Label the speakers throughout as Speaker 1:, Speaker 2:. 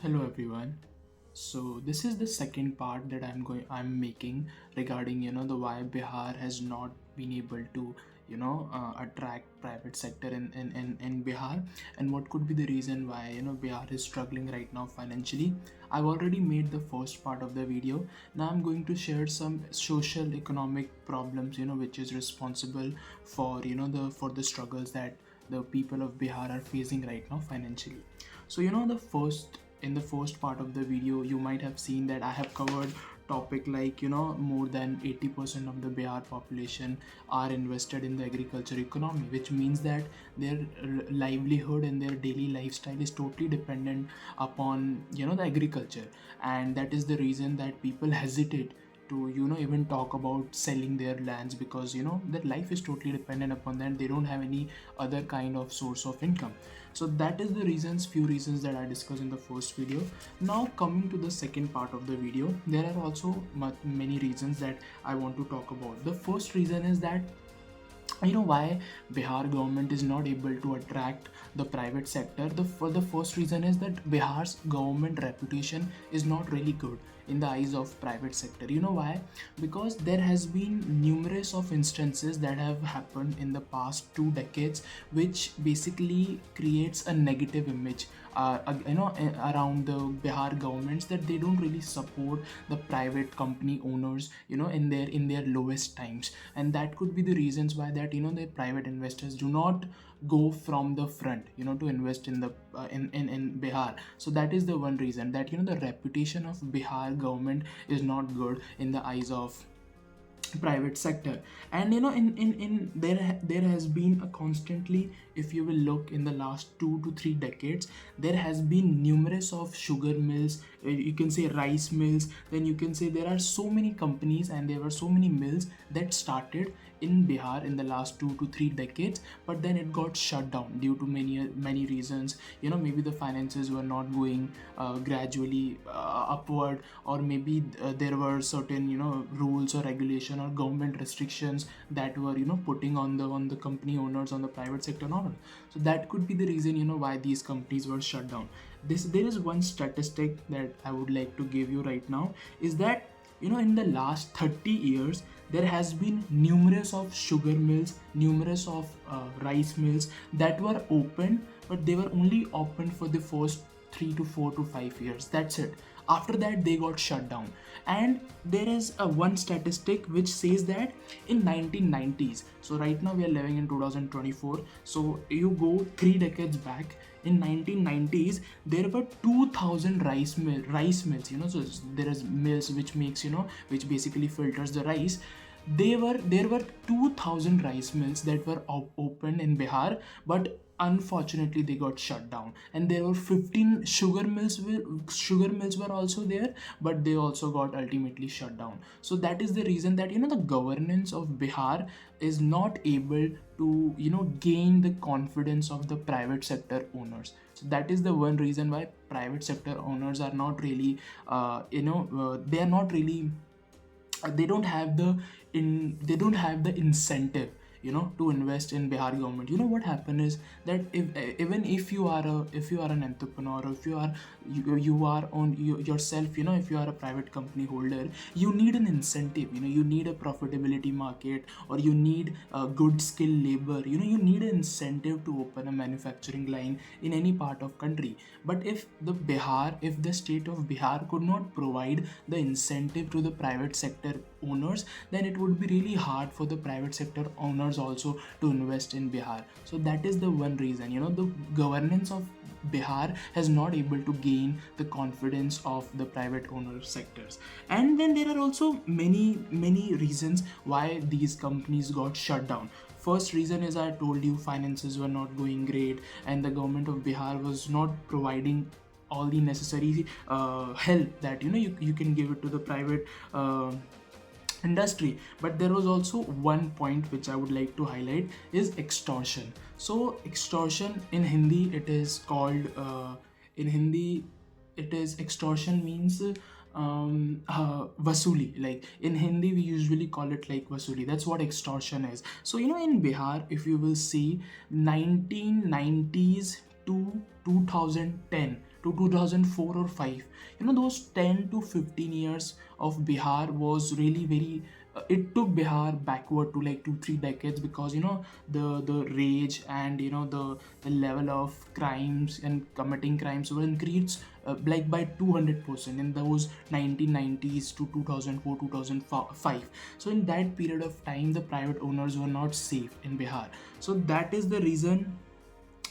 Speaker 1: Hello everyone. So this is the second part that I'm making regarding the why Bihar has not been able to attract private sector in Bihar, and what could be the reason why Bihar is struggling right now financially. I've already made the first part of the video. Now I'm going to share some social economic problems which is responsible for the struggles that the people of Bihar are facing right now financially. So in the first part of the video you might have seen that I have covered topic like more than 80% of the Bihar population are invested in the agriculture economy, which means that their livelihood and their daily lifestyle is totally dependent upon the agriculture. And that is the reason that people hesitate to even talk about selling their lands, because their life is totally dependent upon that. They don't have any other kind of source of income. So that is the few reasons that I discussed in the first video. Now coming to the second part of the video, there are also many reasons that I want to talk about. The first reason is that why Bihar government is not able to attract the private sector. The first reason is that Bihar's government reputation is not really good in the eyes of private sector. You know why? Because there has been numerous of instances that have happened in the past 2 decades, which basically creates a negative image around the Bihar governments, that they don't really support the private company owners in their lowest times. And that could be the reasons why that the private investors do not go from the front to invest in the in Bihar. So that is the one reason that the reputation of Bihar government is not good in the eyes of private sector. And in there has been a constantly, if you will look in the last 2 to 3 decades, there has been numerous of sugar mills, you can say rice mills, then you can say there are so many companies and there were so many mills that started in Bihar in the last 2 to 3 decades, but then it got shut down due to many reasons. Maybe the finances were not going gradually upward, or maybe there were certain rules or regulation or government restrictions that were putting on the company owners, on the private sector owners. So that could be the reason why these companies were shut down. There is one statistic that I would like to give you right now, is that in the last 30 years there has been numerous of sugar mills, numerous of rice mills that were opened, but they were only opened for the first 3 to 4 to 5 years. That's it. After that they got shut down. And there is a one statistic which says that in 1990s, so right now we are living in 2024, so you go 3 decades back, in 1990s there were 2000 rice mills. So there is mills which makes which basically filters the rice. There were 2000 rice mills that were opened in Bihar, but unfortunately they got shut down. And there were 15 sugar mills were also there, but they also got ultimately shut down. So that is the reason that the governance of Bihar is not able to gain the confidence of the private sector owners. So that is the one reason why private sector owners are not really they are not really they don't have the incentive to invest in Bihar government. What happened is that even if you are an entrepreneur, or if you are on yourself, if you are a private company holder, you need an incentive. You need a profitability market, or you need a good skill labor. You need an incentive to open a manufacturing line in any part of country. But if the state of Bihar could not provide the incentive to the private sector owners, then it would be really hard for the private sector owners also to invest in Bihar. So that is the one reason the governance of Bihar has not able to gain the confidence of the private owner sectors. And then there are also many reasons why these companies got shut down. First reason is, I told you, finances were not going great, and the government of Bihar was not providing all the necessary help that you can give it to the private industry. But there was also one point which I would like to highlight, is extortion. So extortion in Hindi, it is called in Hindi it is extortion means vasuli. Like in Hindi we usually call it like vasuli. That's what extortion is. So in Bihar, if you will see, 1990s to 2010 to 2004 or 5. Those 10 to 15 years of Bihar was really very it took Bihar backward to like 2-3 decades, because the rage and the level of crimes and committing crimes were increased like by 200% in those 1990s to 2004 2005. So in that period of time, the private owners were not safe in Bihar. So that is the reason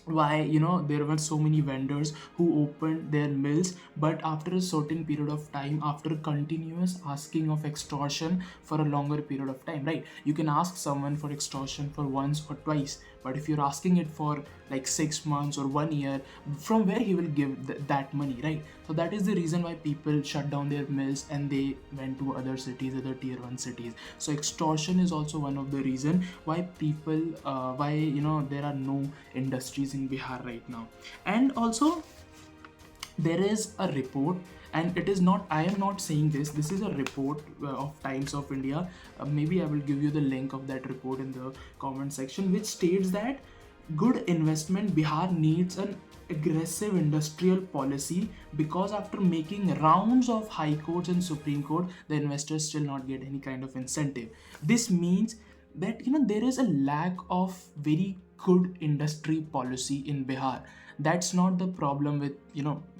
Speaker 1: why there were so many vendors who opened their mills. But after a certain period of time, after continuous asking of extortion for a longer period of time, right, you can ask someone for extortion for once or twice, but if you're asking it for like 6 months or 1 year, from where he will give that money, right? So that is the reason why people shut down their mills and they went to other cities, other tier 1 cities. So extortion is also one of the reason why people why there are no industries in Bihar right now. And also there is a report, and it is not, I am not saying this is a report of Times of India. Maybe I will give you the link of that report in the comment section, which states that good investment, Bihar needs an aggressive industrial policy, because after making rounds of high courts and Supreme Court, the investors still not get any kind of incentive. This means that there is a lack of very good industry policy in Bihar. That's not the problem with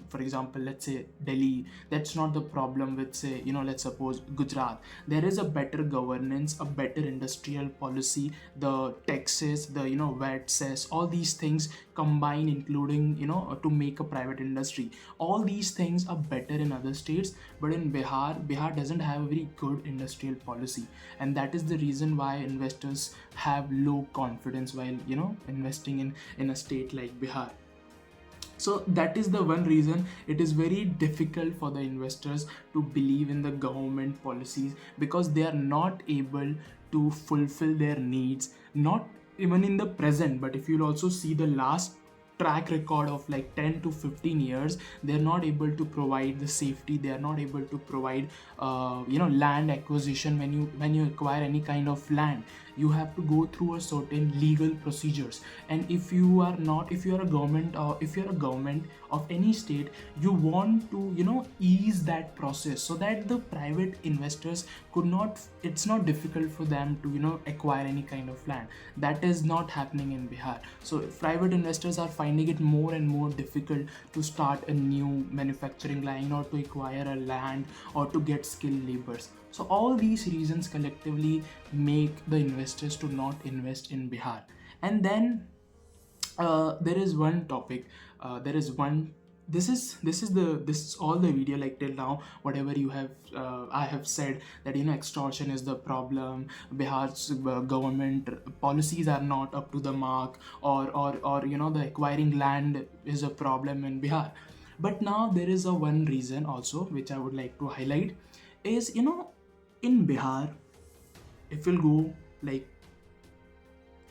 Speaker 1: for example, let's say Delhi. That's not the problem with, say, let's suppose Gujarat. There is a better governance, a better industrial policy, the taxes, the VAT cess, all these things combine, including to make a private industry. All these things are better in other states, but in Bihar doesn't have a very good industrial policy, and that is the reason why investors have low confidence while investing in a state like Bihar. So that is the one reason it is very difficult for the investors to believe in the government policies, because they are not able to fulfill their needs, not even in the present, but if you'll also see the last track record of like 10 to 15 years, they're not able to provide the safety, they are not able to provide land acquisition. When you acquire any kind of land, you have to go through a certain legal procedures, and if you are a government, or if you're a government of any state, you want to ease that process, so that the private investors could not, it's not difficult for them to acquire any kind of land. That is not happening in Bihar. So private investors are finding it more and more difficult to start a new manufacturing line, or to acquire a land, or to get skilled laborers. So all these reasons collectively make the investors to not invest in Bihar. And then there is one topic, there is one this is all the video, like till now whatever you have I have said, that extortion is the problem, Bihar's government policies are not up to the mark, or the acquiring land is a problem in Bihar. But now there is a one reason also which I would like to highlight, is in Bihar, if we'll go like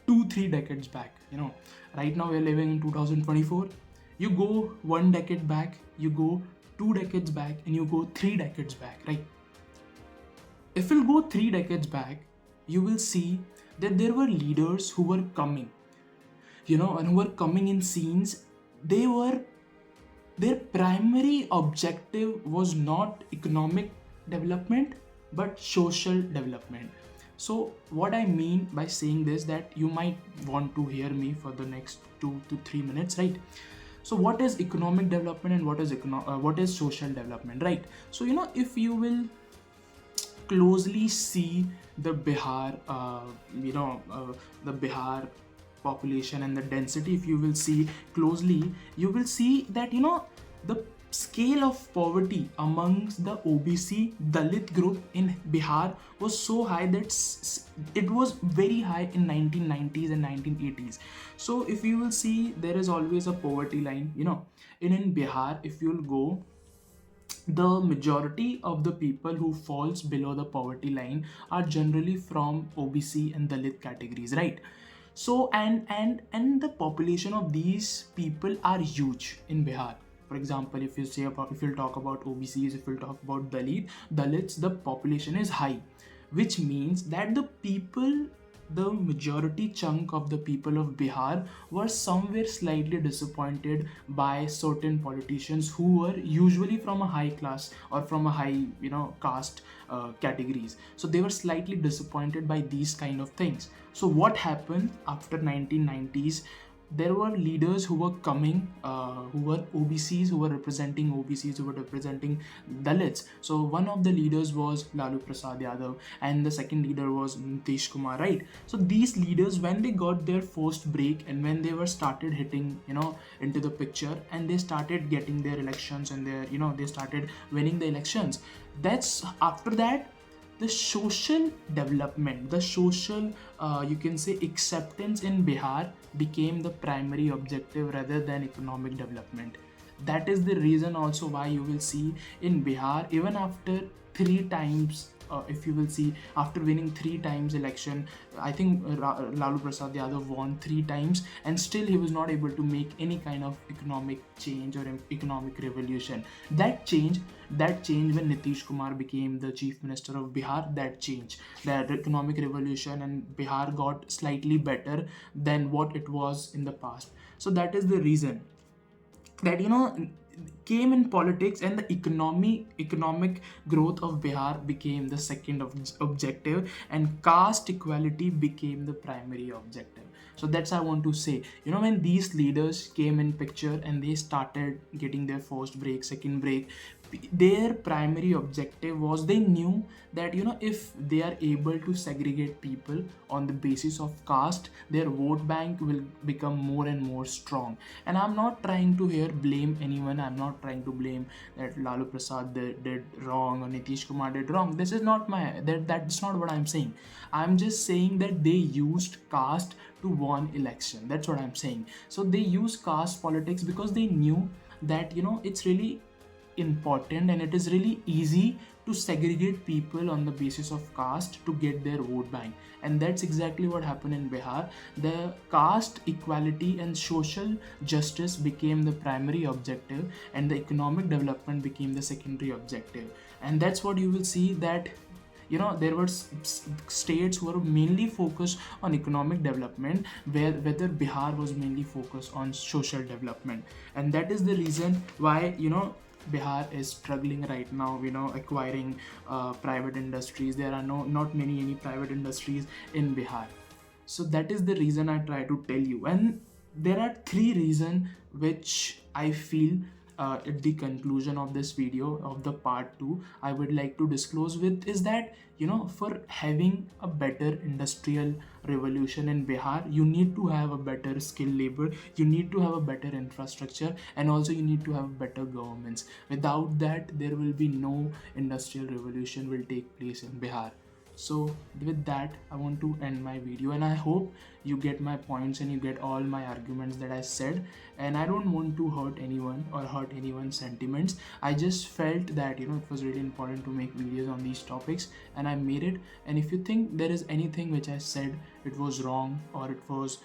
Speaker 1: 2-3 decades back, right now we're living in 2024, you go 1 decade back, you go 2 decades back, and you go 3 decades back, right? If we'll go 3 decades back, you will see that there were leaders who were coming, and who were coming in scenes. Their primary objective was not economic development, but social development. So what I mean by saying this, that you might want to hear me for the next 2 to 3 minutes, right? So what is economic development and what is social development, right? So if you will closely see the Bihar the Bihar population and the density, if you will see closely, you will see that the scale of poverty amongst the OBC Dalit group in Bihar was so high that it was very high in 1990s and 1980s. So if you will see, there is always a poverty line, in Bihar. If you'll go, the majority of the people who falls below the poverty line are generally from OBC and Dalit categories, right? So and the population of these people are huge in Bihar. For example, if you'll talk about OBCs, if you'll talk about Dalits, the population is high, which means that the people the majority chunk of the people of Bihar were somewhere slightly disappointed by certain politicians who were usually from a high class or from a high, caste categories. So they were slightly disappointed by these kind of things. So what happened after 1990s? There were leaders who were coming, who were OBCs, who were representing OBCs, who were representing Dalits. So one of the leaders was Lalu Prasad Yadav, and the second leader was Nitish Kumar, right? So these leaders, when they got their first break and when they were started hitting, into the picture, and they started getting their elections and their, they started winning the elections. That's after that the social development, the social, you can say, acceptance in Bihar became the primary objective rather than economic development. That is the reason also why you will see in Bihar, even after three times, if you will see, after winning three times election, I think Lalu Prasad Yadav won three times, and still he was not able to make any kind of economic change or economic revolution. That change when Nitish Kumar became the chief minister of Bihar, that economic revolution, and Bihar got slightly better than what it was in the past. So that is the reason that came in politics, and the economic growth of Bihar became the second objective, and caste equality became the primary objective. So that's I want to say, when these leaders came in picture and they started getting their first break, second break, their primary objective was, they knew that if they are able to segregate people on the basis of caste, their vote bank will become more and more strong. And I'm not trying to here blame anyone. I'm not trying to blame that Lalu Prasad did wrong or Nitish Kumar did wrong. This is not that's not what I'm saying. I'm just saying that they used caste to win election. That's what I'm saying. So they used caste politics because they knew that it's really important and it is really easy to segregate people on the basis of caste to get their vote bank. And that's exactly what happened in Bihar. The caste equality and social justice became the primary objective, and the economic development became the secondary objective. And that's what you will see, that there were states who were mainly focused on economic development, whether Bihar was mainly focused on social development. And that is the reason why Bihar is struggling right now, acquiring private industries. There are not any private industries in Bihar. So that is the reason I try to tell you. And there are three reasons which I feel at the conclusion of this video, of the part 2, I would like to disclose with, is that for having a better industrial revolution in Bihar, you need to have a better skilled labor, you need to have a better infrastructure, and also you need to have better governments. Without that, there will be no industrial revolution will take place in Bihar. So with that, I want to end my video, and I hope you get my points and you get all my arguments that I said. And I don't want to hurt anyone or hurt anyone's sentiments. I just felt that it was really important to make videos on these topics, and I made it. And if you think there is anything which I said it was wrong, or it was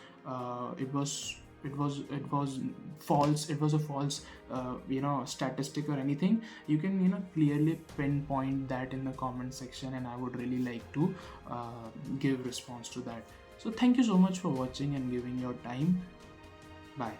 Speaker 1: false, it was a false statistic or anything, you can clearly pinpoint that in the comment section, and I would really like to give response to that. So thank you so much for watching and giving your time. Bye.